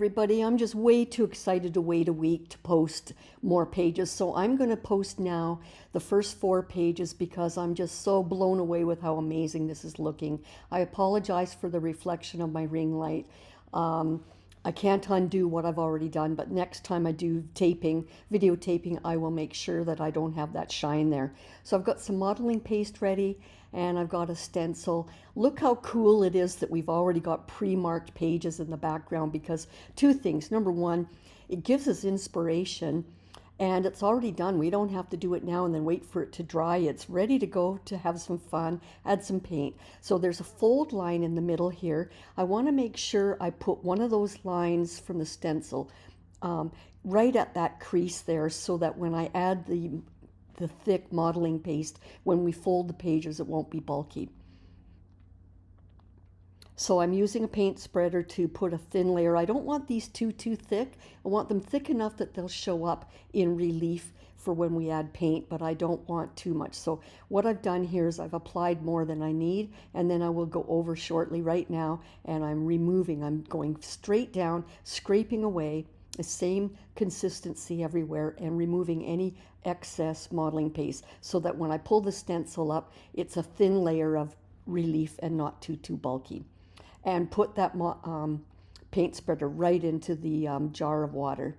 everybody. I'm just way too excited to wait a week to post more pages. So I'm going to post now the first 4 pages because I'm just so blown away with how amazing this is looking. I apologize for the reflection of my ring light. I can't undo what I've already done, but next time I do taping, video taping, I will make sure that I don't have that shine there. So I've got some modeling paste ready and I've got a stencil. Look how cool it is that we've already got pre-marked pages in the background, because 2 things. Number 1, it gives us inspiration and it's already done. We don't have to do it now and then wait for it to dry. It's ready to go to have some fun, add some paint. So there's a fold line in the middle here. I want to make sure I put one of those lines from the stencil right at that crease there, so that when I add the thick modeling paste, when we fold the pages, it won't be bulky. So I'm using a paint spreader to put a thin layer. I don't want these too thick. I want them thick enough that they'll show up in relief for when we add paint, but I don't want too much. So what I've done here is I've applied more than I need, and then I will go over shortly right now, and I'm going straight down, scraping away the same consistency everywhere and removing any excess modeling paste, so that when I pull the stencil up, it's a thin layer of relief and not too bulky. And put that paint spreader right into the jar of water.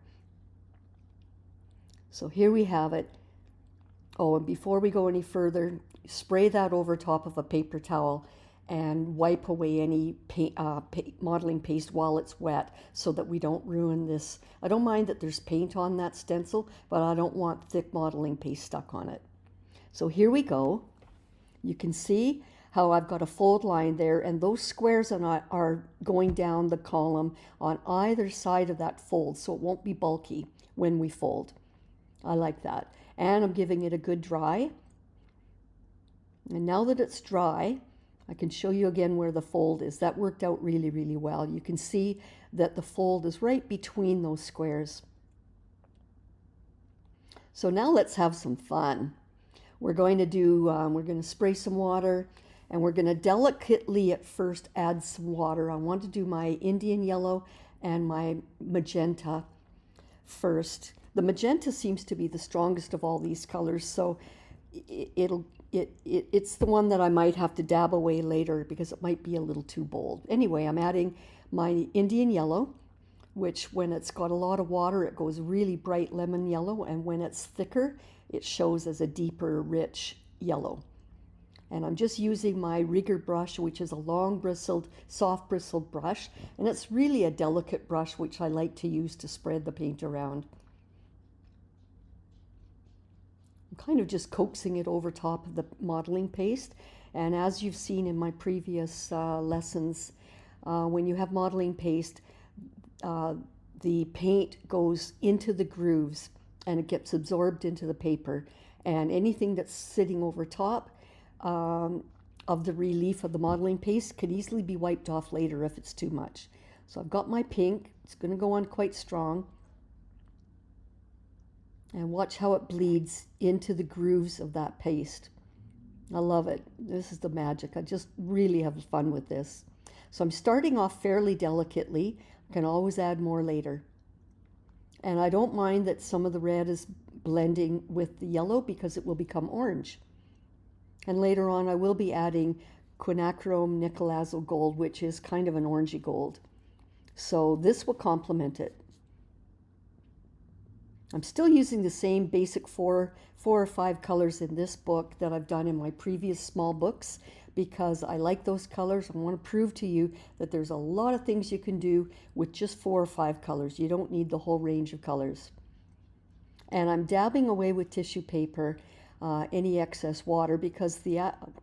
So here we have it. Oh, and before we go any further, spray that over top of a paper towel and wipe away any modeling paste while it's wet, so that we don't ruin this. I don't mind that there's paint on that stencil, but I don't want thick modeling paste stuck on it. So here we go. You can see how I've got a fold line there, and those squares are going down the column on either side of that fold, so it won't be bulky when we fold. I like that. And I'm giving it a good dry. And now that it's dry, I can show you again where the fold is. That worked out really well. You can see that the fold is right between those squares. So now let's have some fun. We're going to spray some water, and we're going to delicately at first add some water. I want to do my Indian yellow and my magenta first. The magenta seems to be the strongest of all these colors, so it's the one that I might have to dab away later because it might be a little too bold. Anyway, I'm adding my Indian yellow, which when it's got a lot of water, it goes really bright lemon yellow, and when it's thicker, it shows as a deeper, rich yellow. And I'm just using my rigger brush, which is a long bristled, soft bristled brush. And it's really a delicate brush, which I like to use to spread the paint around. I'm kind of just coaxing it over top of the modeling paste. And as you've seen in my previous lessons, when you have modeling paste, the paint goes into the grooves and it gets absorbed into the paper. And anything that's sitting over top of the relief of the modeling paste could easily be wiped off later if it's too much. So I've got my pink. It's going to go on quite strong. And watch how it bleeds into the grooves of that paste. I love it. This is the magic. I just really have fun with this. So I'm starting off fairly delicately. I can always add more later. And I don't mind that some of the red is blending with the yellow because it will become orange. And later on, I will be adding quinacridone nickel gold, which is kind of an orangey gold. So this will complement it. I'm still using the same basic four or five colors in this book that I've done in my previous small books, because I like those colors. I want to prove to you that there's a lot of things you can do with just 4 or 5 colors. You don't need the whole range of colors. And I'm dabbing away with tissue paper any excess water, because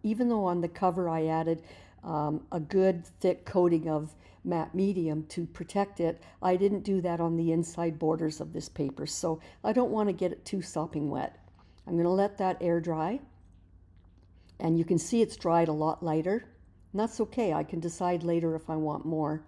even though on the cover I added a good thick coating of matte medium to protect it, I didn't do that on the inside borders of this paper, so I don't want to get it too sopping wet. I'm going to let that air dry, and you can see it's dried a lot lighter, and that's okay. I can decide later if I want more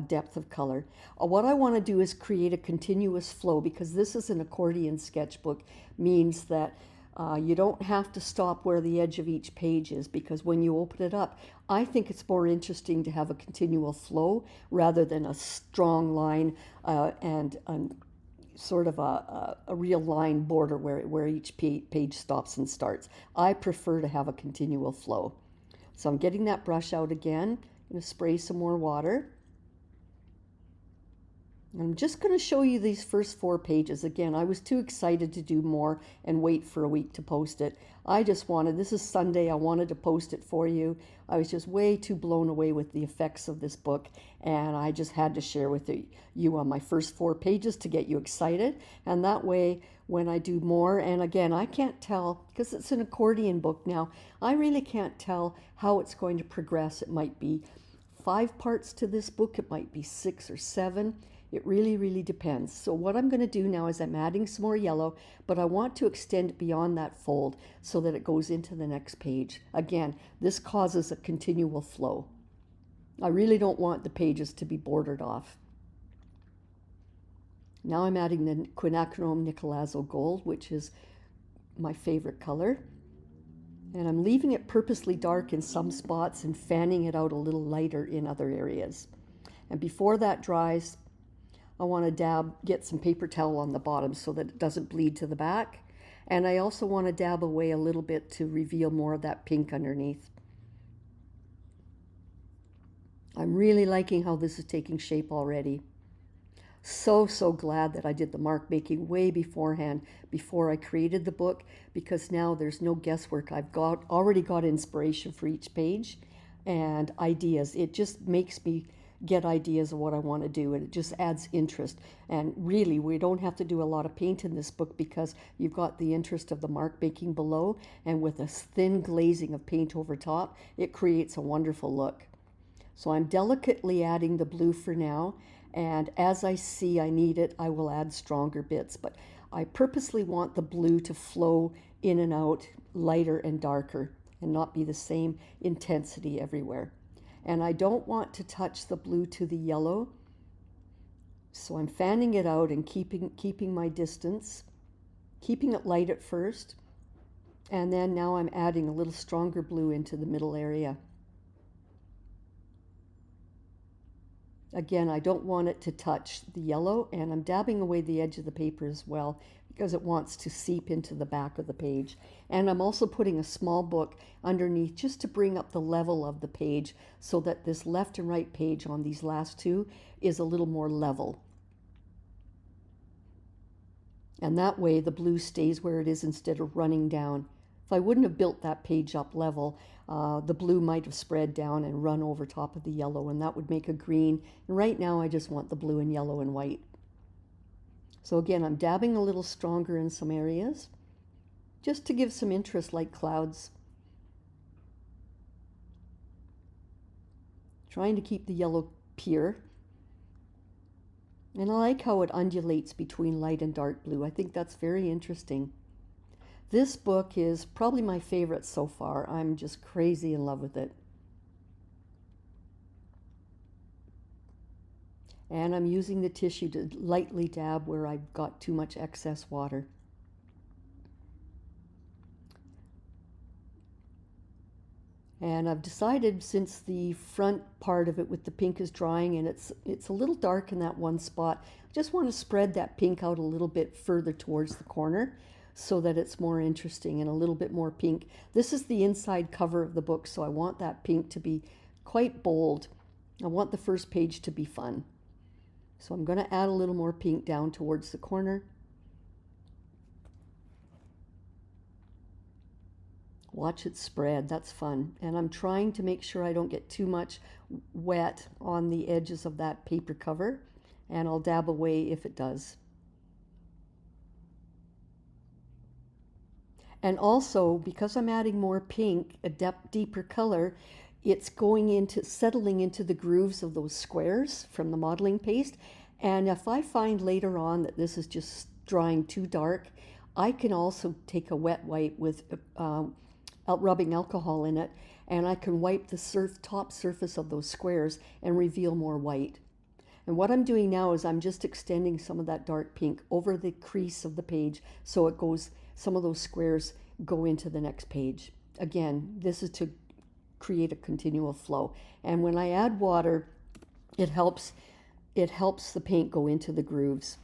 depth of color. What I want to do is create a continuous flow, because this is an accordion sketchbook, means that You don't have to stop where the edge of each page is, because when you open it up, I think it's more interesting to have a continual flow rather than a strong line and sort of a real line border where each page stops and starts. I prefer to have a continual flow. So I'm getting that brush out again. I'm going to spray some more water. I'm just going to show you these first 4 pages. Again, I was too excited to do more and wait for a week to post it. I just wanted, this is Sunday, I wanted to post it for you. I was just way too blown away with the effects of this book, and I just had to share with you on my first 4 pages to get you excited. And that way, when I do more, and again, I can't tell, because it's an accordion book now, I really can't tell how it's going to progress. It might be 5 parts to this book, it might be 6 or 7. It really, really depends. So what I'm going to do now is I'm adding some more yellow, but I want to extend it beyond that fold so that it goes into the next page. Again, this causes a continual flow. I really don't want the pages to be bordered off. Now I'm adding the quinacridone Nicolazo Gold, which is my favorite color. And I'm leaving it purposely dark in some spots and fanning it out a little lighter in other areas. And before that dries, I want to get some paper towel on the bottom so that it doesn't bleed to the back. And I also want to dab away a little bit to reveal more of that pink underneath. I'm really liking how this is taking shape already. So glad that I did the mark making way beforehand, before I created the book, because now there's no guesswork. I've already got inspiration for each page and ideas. It just makes me get ideas of what I want to do, and it just adds interest. And really, we don't have to do a lot of paint in this book, because you've got the interest of the mark making below, and with a thin glazing of paint over top, it creates a wonderful look. So I'm delicately adding the blue for now, and as I see I need it, I will add stronger bits, but I purposely want the blue to flow in and out, lighter and darker, and not be the same intensity everywhere. And I don't want to touch the blue to the yellow, so I'm fanning it out and keeping my distance, keeping it light at first, and then now I'm adding a little stronger blue into the middle area. Again, I don't want it to touch the yellow, and I'm dabbing away the edge of the paper as well, because it wants to seep into the back of the page. And I'm also putting a small book underneath just to bring up the level of the page, so that this left and right page on these last 2 is a little more level. And that way the blue stays where it is instead of running down. If I wouldn't have built that page up level, the blue might have spread down and run over top of the yellow, and that would make a green. And right now I just want the blue and yellow and white. So again, I'm dabbing a little stronger in some areas, just to give some interest, like clouds. Trying to keep the yellow pure. And I like how it undulates between light and dark blue. I think that's very interesting. This book is probably my favorite so far. I'm just crazy in love with it. And I'm using the tissue to lightly dab where I've got too much excess water. And I've decided, since the front part of it with the pink is drying and it's a little dark in that one spot, I just want to spread that pink out a little bit further towards the corner so that it's more interesting and a little bit more pink. This is the inside cover of the book, so I want that pink to be quite bold. I want the first page to be fun. So I'm going to add a little more pink down towards the corner. Watch it spread, that's fun. And I'm trying to make sure I don't get too much wet on the edges of that paper cover, and I'll dab away if it does. And also, because I'm adding more pink, a deeper color, it's settling into the grooves of those squares from the modeling paste. And if I find later on that this is just drying too dark, I can also take a wet wipe with rubbing alcohol in it, and I can wipe the top surface of those squares and reveal more white. And what I'm doing now is I'm just extending some of that dark pink over the crease of the page, so it goes, some of those squares go into the next page. Again, this is to create a continual flow. And when I add water, it helps the paint go into the grooves.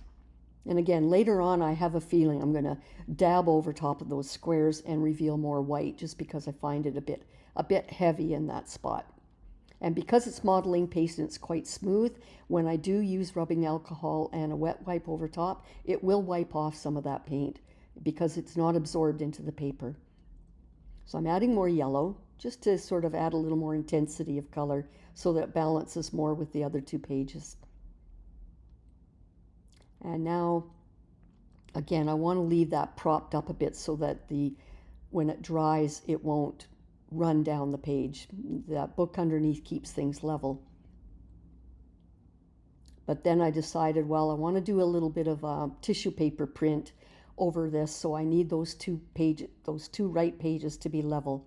And again, later on, I have a feeling I'm going to dab over top of those squares and reveal more white, just because I find it a bit heavy in that spot. And because it's modeling paste and it's quite smooth, when I do use rubbing alcohol and a wet wipe over top, it will wipe off some of that paint because it's not absorbed into the paper. So I'm adding more yellow just to sort of add a little more intensity of color so that it balances more with the other two pages. And now, again, I want to leave that propped up a bit so that when it dries, it won't run down the page. That book underneath keeps things level. But then I decided, well, I want to do a little bit of a tissue paper print over this, so I need those two right pages to be level.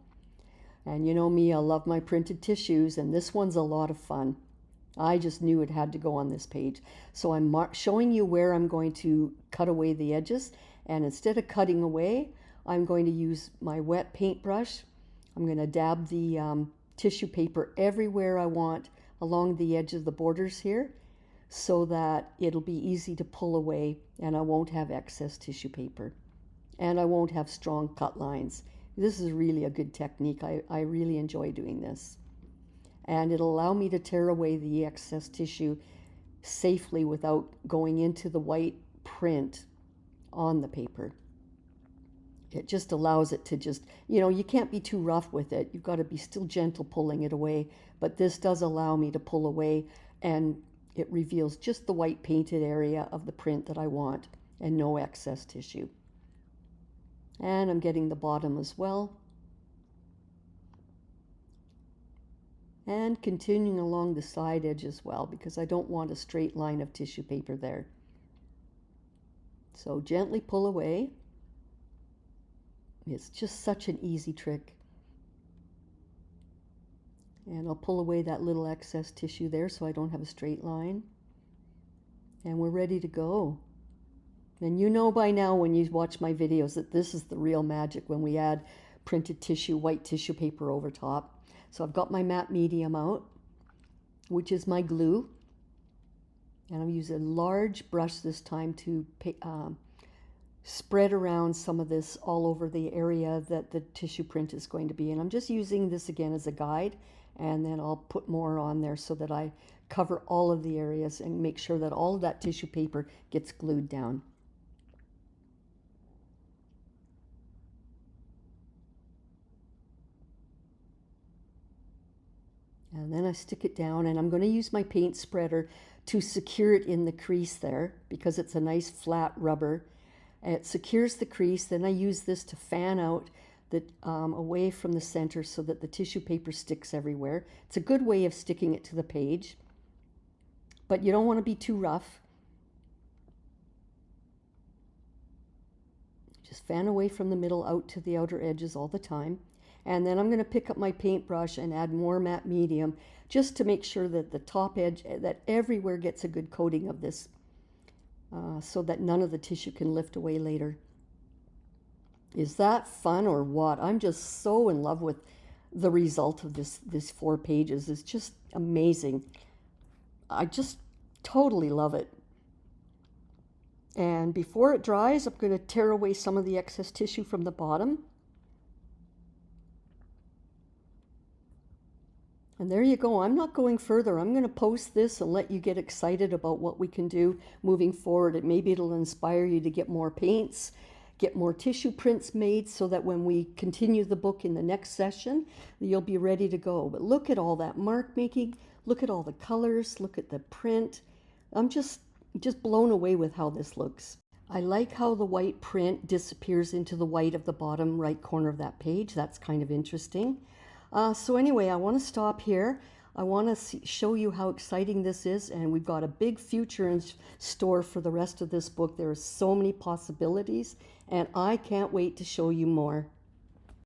And you know me, I love my printed tissues, and this one's a lot of fun. I just knew it had to go on this page. So I'm showing you where I'm going to cut away the edges, and instead of cutting away, I'm going to use my wet paintbrush. I'm going to dab the tissue paper everywhere I want along the edge of the borders here, so that it'll be easy to pull away and I won't have excess tissue paper. And I won't have strong cut lines. This is really a good technique. I really enjoy doing this. And it'll allow me to tear away the excess tissue safely without going into the white print on the paper. It just allows it to just, you can't be too rough with it. You've got to be still gentle pulling it away. But this does allow me to pull away, and it reveals just the white painted area of the print that I want and no excess tissue. And I'm getting the bottom as well. And continuing along the side edge as well, because I don't want a straight line of tissue paper there. So gently pull away. It's just such an easy trick. And I'll pull away that little excess tissue there so I don't have a straight line. And we're ready to go. And you know by now when you watch my videos that this is the real magic when we add printed tissue, white tissue paper over top. So I've got my matte medium out, which is my glue. And I'm using a large brush this time to spread around some of this all over the area that the tissue print is going to be. And I'm just using this again as a guide, and then I'll put more on there so that I cover all of the areas and make sure that all of that tissue paper gets glued down. And then I stick it down, and I'm going to use my paint spreader to secure it in the crease there because it's a nice flat rubber. And it secures the crease. Then I use this to fan out away from the center so that the tissue paper sticks everywhere. It's a good way of sticking it to the page, but you don't want to be too rough. Just fan away from the middle out to the outer edges all the time. And then I'm going to pick up my paintbrush and add more matte medium just to make sure that the top edge, that everywhere gets a good coating of this so that none of the tissue can lift away later. Is that fun or what? I'm just so in love with the result of this 4 pages. It's just amazing. I just totally love it. And before it dries, I'm going to tear away some of the excess tissue from the bottom. And there you go. I'm not going further. I'm going to post this and let you get excited about what we can do moving forward. Maybe it'll inspire you to get more paints, get more tissue prints made so that when we continue the book in the next session, you'll be ready to go. But look at all that mark making. Look at all the colors. Look at the print. I'm just blown away with how this looks. I like how the white print disappears into the white of the bottom right corner of that page. That's kind of interesting. So anyway, I want to stop here. I want to show you how exciting this is, and we've got a big future in store for the rest of this book. There are so many possibilities, and I can't wait to show you more.